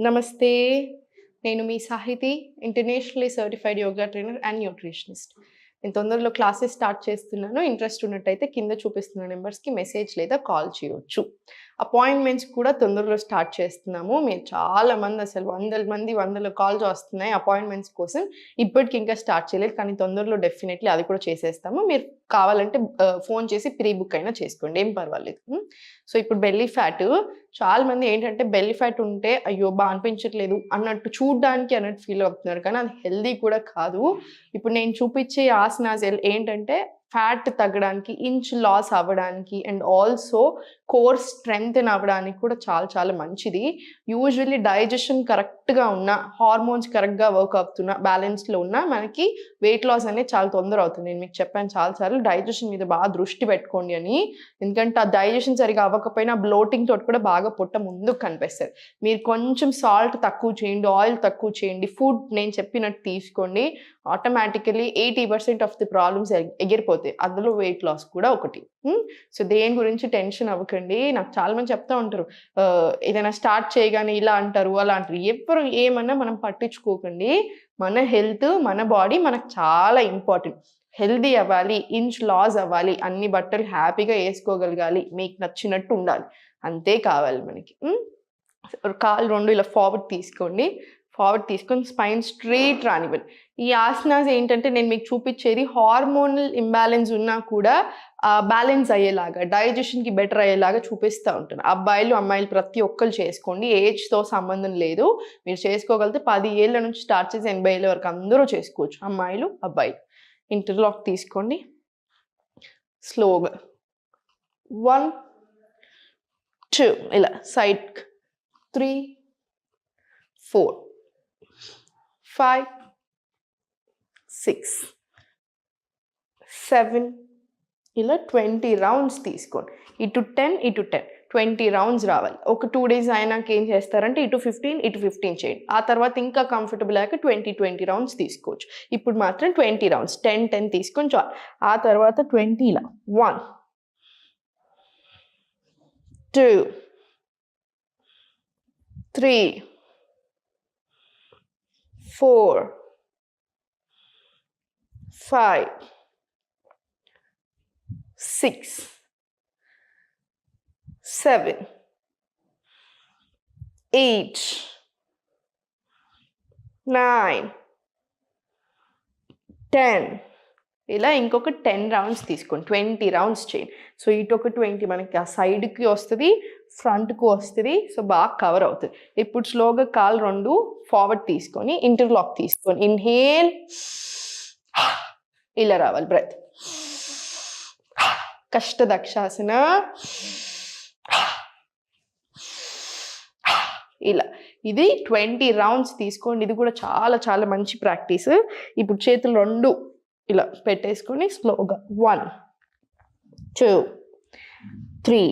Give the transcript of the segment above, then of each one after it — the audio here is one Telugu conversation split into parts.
నమస్తే. నేను మీ Sahiti, internationally certified yoga trainer and nutritionist. నేను తొందరలో క్లాసెస్ స్టార్ట్ చేస్తున్నాను. ఇంట్రెస్ట్ ఉన్నట్టయితే కింద చూపిస్తున్న నెంబర్స్‌కి మెసేజ్ లేదా కాల్ చేయొచ్చు. అపాయింట్మెంట్స్ కూడా తొందరలో స్టార్ట్ చేస్తున్నాము. మీరు చాలామంది అసలు వందల కాల్స్ వస్తున్నాయి అపాయింట్మెంట్స్ కోసం. ఇప్పటికి ఇంకా స్టార్ట్ చేయలేదు. కానీ తొందరలో డెఫినెట్‌లీ అది కూడా చేసేస్తాము. మీరు కావాలంటే ఫోన్ చేసి ప్రీ బుక్ అయినా చేసుకోండి. ఏం పర్వాలేదు. సో, ఇప్పుడు బెల్లీ ఫ్యాట్ చాలామంది ఏంటంటే బెల్లీ ఫ్యాట్ ఉంటే అయ్యో! అనిపించట్లేదు అన్నట్టు చూడ్డానికి అన్నట్టు ఫీల్ అవుతున్నారు. కానీ అది హెల్తీ కూడా కాదు. ఇప్పుడు నేను చూపించే ఆసనాస్ ఏంటంటే ఫ్యాట్ తగ్గడానికి, ఇంచ్ లాస్ అవ్వడానికి అండ్ ఆల్సో కోర్ స్ట్రెంగ్తెన్ అవ్వడానికి కూడా చాలా చాలా మంచిది. యూజువల్లీ డైజెషన్ కరెక్ట్‌గా ఉన్న, హార్మోన్స్ కరెక్ట్‌గా వర్క్ అవుతున్న, బ్యాలెన్స్‌లో ఉన్న మనకి వెయిట్ లాస్ అనేది చాలా తొందర అవుతుంది. నేను మీకు చెప్పాను చాలా సార్లు డైజెషన్ మీద బాగా దృష్టి పెట్టుకోండి అని. ఎందుకంటే ఆ డైజెషన్ సరిగ్గా అవ్వకపోయినా బ్లోటింగ్ తోటి కూడా బాగా పొట్ట ముందుకు కనిపిస్తది. మీరు కొంచెం సాల్ట్ తక్కువ చేయండి, ఆయిల్ తక్కువ చేయండి, ఫుడ్ నేను చెప్పినట్టు తీసుకోండి. ఆటోమేటికల్లీ 80% ఆఫ్ ది ప్రాబ్లమ్స్ ఎగిరిపోతాయి. అందులో వెయిట్ లాస్ కూడా ఒకటి. సో, దేని గురించి టెన్షన్ అవ్వకండి. నాకు చాలామంది చెప్తా ఉంటారు, ఏదైనా స్టార్ట్ చేయగానే ఇలా అంటారు, అలా అంటారు. ఎవ్వరు ఏమన్నా మనం పట్టించుకోకండి. మన హెల్త్, మన బాడీ మనకు చాలా ఇంపార్టెంట్. హెల్తీ అవ్వాలి, ఇంచ్ లాస్ అవ్వాలి, అన్ని బట్టలు హ్యాపీగా వేసుకోగలగాలి, మీకు నచ్చినట్టు ఉండాలి. అంతే కావాలి మనకి. కాళ్ళు 2 ఇలా ఫార్వర్డ్ తీసుకోండి. ఫార్వర్డ్ తీసుకొని స్పైన్ స్ట్రెయిట్ రానివ్వండి. ఈ ఆసనాస్ ఏంటంటే నేను మీకు చూపించేది హార్మోనల్ ఇంబాలెన్స్ ఉన్నా కూడా బ్యాలెన్స్ అయ్యేలాగా, డైజెషన్‌కి బెటర్ అయ్యేలాగా చూపిస్తూ ఉంటాను. అబ్బాయిలు, అమ్మాయిలు ప్రతి ఒక్కళ్ళు చేసుకోండి. ఏజ్‌తో సంబంధం లేదు. మీరు చేసుకోగలిగితే 10 ఏళ్ల నుంచి స్టార్ట్ చేసి 80 ఏళ్ల వరకు అందరూ చేసుకోవచ్చు. అమ్మాయిలు, అబ్బాయిలు. ఇంటర్లాక్ తీసుకోండి. స్లోగా 1, 2 ఇలా సైడ్‌కి 3, 4, 5, 6, 7 ఇలా 20 రౌండ్స్ తీసుకోండి. ఇటు 10, ఇటు 10. 20 రౌండ్స్ రావాలి. ఒక 2 డేస్ అయినాక ఏం చేస్తారంటే ఇటు 15, ఇటు 15 చేయండి. ఆ తర్వాత ఇంకా కంఫర్టబుల్ అయ్యాక 20 రౌండ్స్ తీసుకోవచ్చు. ఇప్పుడు మాత్రం 20 రౌండ్స్ 10, 10 తీసుకొని చాలు. ఆ తర్వాత 20 ఇలా 1, 2, 3, 4, 5, 6, 7, 8, 9, 10 ఇలా ఇంకొక 10 రౌండ్స్ తీసుకోండి. 20 రౌండ్స్ చేయండి. సో, ఇటు ఒక 20 మనకి ఆ సైడ్‌కి వస్తది, ఫ్రంట్‌కి వస్తది. సో, బాగా కవర్ అవుతది. ఇప్పుడు స్లోగా కాళ్ళు 2 ఫార్వర్డ్ తీసుకొని ఇంటర్లాక్ తీసుకొని ఇన్‌హేల్ ఇలా రావాలి బ్రెత్. కష్టదక్షాసన ఇలా. ఇది 20 రౌండ్స్ తీసుకోండి. ఇది కూడా చాలా చాలా మంచి ప్రాక్టీస్. ఇప్పుడు చేతులు 2 ఇలా పెట్టేసుకొని స్లోగా 1, 2, 3,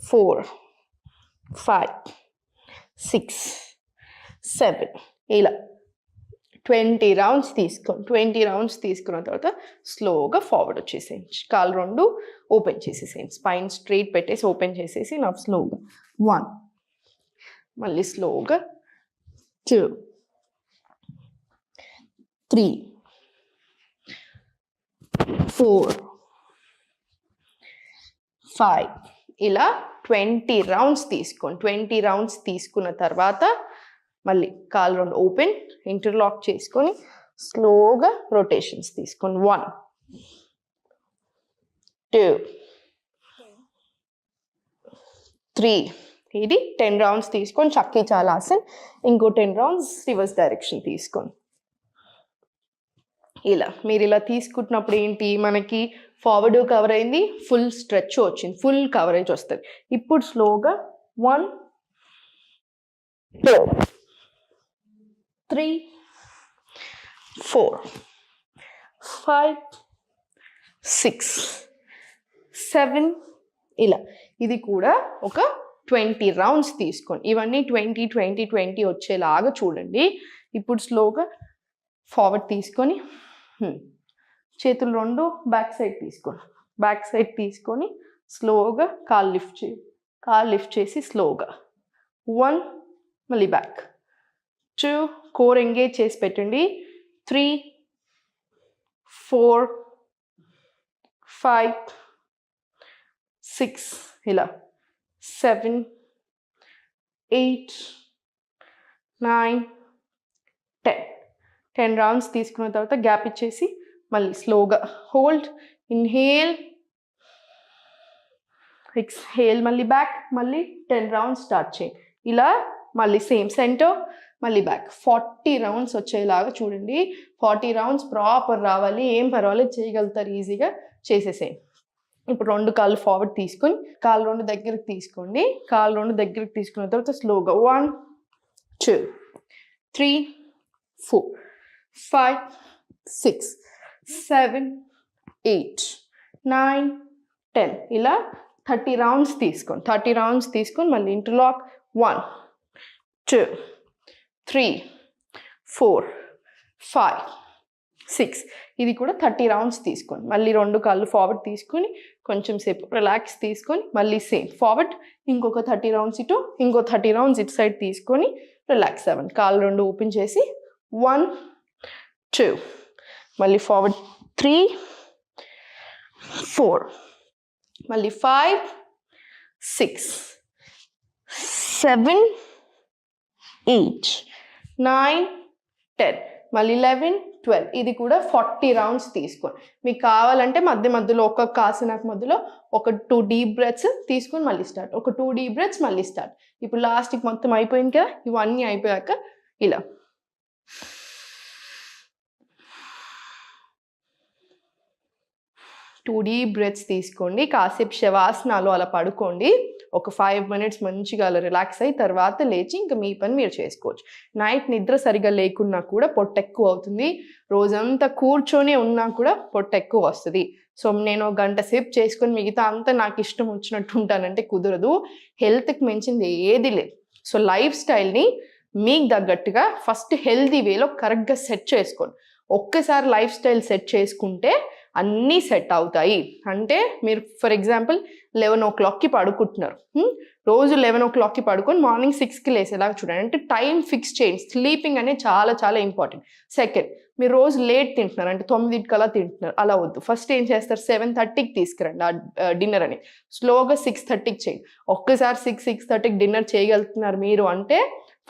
4, 5, 6, 7 ఇలా 20 రౌండ్స్ తీసుకోండి. 20 రౌండ్స్ తీసుకున్న తర్వాత స్లోగా ఫార్వర్డ్ వచ్చేసేయండి. కాళ్ళు 2 ఓపెన్ చేసేసేయండి. స్పైన్ స్ట్రెయిట్ పెట్టేసి ఓపెన్ చేసేసి నా స్లోగా 1, మళ్ళీ స్లోగా 2, 3, 4, 5 ఇలా 20 రౌండ్స్ తీసుకోండి. 20 రౌండ్స్ తీసుకున్న తర్వాత మళ్ళీ కాళ్ళు 2 ఓపెన్, ఇంటర్లాక్ చేసుకొని స్లోగా రొటేషన్స్ తీసుకోండి. 1, 2, 3 ఇది 10 రౌండ్స్ తీసుకొని చక్కీ చాలాసన్. ఇంకో 10 రౌండ్స్ రివర్స్ డైరెక్షన్ తీసుకోండి. ఇలా మీరు ఇలా తీసుకుంటున్నప్పుడు ఏంటి మనకి ఫార్వర్డ్ కవర్ అయింది, ఫుల్ స్ట్రెచ్ వచ్చింది, ఫుల్ కవరేజ్ వస్తుంది. ఇప్పుడు స్లోగా 1, 2, 3, 4, 5, 6, 7 ఇలా. ఇది కూడా ఒక 20 రౌండ్స్ తీసుకోండి. ఇవన్నీ 20, 20, 20 వచ్చేలాగా చూడండి. ఇప్పుడు స్లోగా ఫార్వర్డ్ తీసుకొని చేతులు 2 బ్యాక్ సైడ్ తీసుకోండి. బ్యాక్ సైడ్ తీసుకొని స్లోగా కాళ్ళు లిఫ్ట్ చేసి స్లోగా 1, మళ్ళీ బ్యాక్. 2 కోర్ ఎంగేజ్ చేసి పెట్టండి. 3 4 5 6 ఇలా 7 8 9 10 రౌండ్స్ తీసుకున్న తర్వాత గ్యాప్ ఇచ్చేసి మళ్ళీ స్లోగా హోల్డ్, ఇన్హేల్, ఎక్స్హేల్, మళ్ళీ బ్యాక్, మళ్ళీ 10 రౌండ్స్ స్టార్ట్ చేయండి. ఇలా మళ్ళీ సేమ్ సెంటర్, మళ్ళీ బ్యాక్ 40 రౌండ్స్ వచ్చేలాగా చూడండి. 40 రౌండ్స్ ప్రాపర్ రావాలి. ఏం పర్వాలేదు, చేయగలుగుతారు, ఈజీగా చేసేసేయండి. ఇప్పుడు 2 కాళ్ళు ఫార్వర్డ్ తీసుకొని కాళ్ళు 2 దగ్గరికి తీసుకోండి. కాళ్ళు 2 దగ్గరికి తీసుకున్న తర్వాత స్లోగా 1 2 3 4 5 6 7 8 9 10 ఇలా 30 రౌండ్స్ తీసుకోండి. 30 రౌండ్స్ తీసుకొని మళ్ళీ ఇంటర్లాక్ 1 2 3 4 5 6 ఇది కూడా 30 రౌండ్స్ తీసుకోండి. మళ్ళీ 2 కాళ్ళు ఫార్వర్డ్ తీసుకొని కొంచెం సేపు రిలాక్స్ తీసుకొని మళ్ళీ సేమ్ ఫార్వర్డ్, ఇంకొక 30 రౌండ్స్ ఇటు, ఇంకో 30 రౌండ్స్ ఇటు సైడ్ తీసుకొని రిలాక్స్ అవ్వండి. కాళ్ళు 2 ఓపెన్ చేసి 1 2 మళ్ళీ ఫార్వర్డ్ 3 4 మళ్ళీ 5 6 7 8 9 10 మళ్ళీ 11 12 ఇది కూడా 40 రౌండ్స్ తీసుకోండి. మీకు కావాలంటే మధ్య మధ్యలో ఒక్కొక్క ఆసనాకు మధ్యలో ఒక 2 డీప్ బ్రెత్స్ తీసుకొని మళ్ళీ స్టార్ట్, ఒక 2 డీప్ బ్రెత్స్ మళ్ళీ స్టార్ట్. ఇప్పుడు లాస్ట్కి మొత్తం అయిపోయింది కదా, ఇవన్నీ అయిపోయాక ఇలా 2 డీప్ బ్రెత్స్ తీసుకోండి. కాసేపు శవాసనాలు అలా పడుకోండి. ఒక 5 మినిట్స్ మంచిగా అలా రిలాక్స్ అయ్యి తర్వాత లేచి ఇంకా మీ పని మీరు చేసుకోవచ్చు. నైట్ నిద్ర సరిగా లేకున్నా కూడా పొట్ట ఎక్కువ అవుతుంది. రోజంతా కూర్చొని ఉన్నా కూడా పొట్ట ఎక్కువ వస్తుంది. సో నేను 1 గంట సేపు చేసుకొని మిగతా అంతా నాకు ఇష్టం వచ్చినట్టు ఉంటానంటే కుదరదు. హెల్త్కి మించింది ఏది లేదు. సో లైఫ్ స్టైల్ని మీకు తగ్గట్టుగా ఫస్ట్ హెల్తీ వేలో కరెక్ట్గా సెట్ చేసుకోండి. ఒక్కసారి లైఫ్ స్టైల్ సెట్ చేసుకుంటే అన్నీ సెట్ అవుతాయి. అంటే మీరు ఫర్ ఎగ్జాంపుల్ 11 o'clockకి పడుకుంటున్నారు. రోజు 11 o'clockకి పడుకొని మార్నింగ్ 6కి లేసేలాగా చూడండి. అంటే టైం ఫిక్స్ చేయండి. స్లీపింగ్ అనేది చాలా చాలా ఇంపార్టెంట్. సెకండ్, మీరు రోజు లేట్ తింటున్నారు, అంటే 9కల్లా తింటున్నారు, అలా వద్దు. ఫస్ట్ ఏం చేస్తారు, 7:30కి తీసుకురండి ఆ డిన్నర్ అని. స్లోగా 6:30కి చేయండి. ఒక్కసారి 6:30కి డిన్నర్ చేయగలుగుతున్నారు మీరు అంటే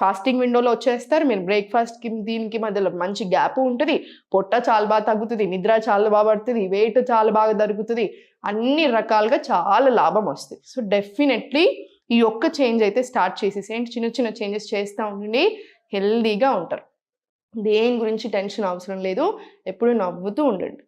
ఫాస్టింగ్ విండోలో వచ్చేస్తారు. మీరు బ్రేక్ఫాస్ట్కి దీనికి మధ్యలో మంచి గ్యాప్ ఉంటుంది. పొట్ట చాలా బాగా తగ్గుతుంది, నిద్ర చాలా బాగా పడుతుంది, వెయిట్ చాలా బాగా దొరుకుతుంది, అన్ని రకాలుగా చాలా లాభం వస్తుంది. సో డెఫినెట్లీ ఈ ఒక్క చేంజ్ అయితే స్టార్ట్ చేసేసేయండి. చిన్న చిన్న చేంజెస్ చేస్తూ ఉండండి, హెల్దీగా ఉంటారు. దేని గురించి టెన్షన్ అవసరం లేదు. ఎప్పుడు నవ్వుతూ ఉండండి.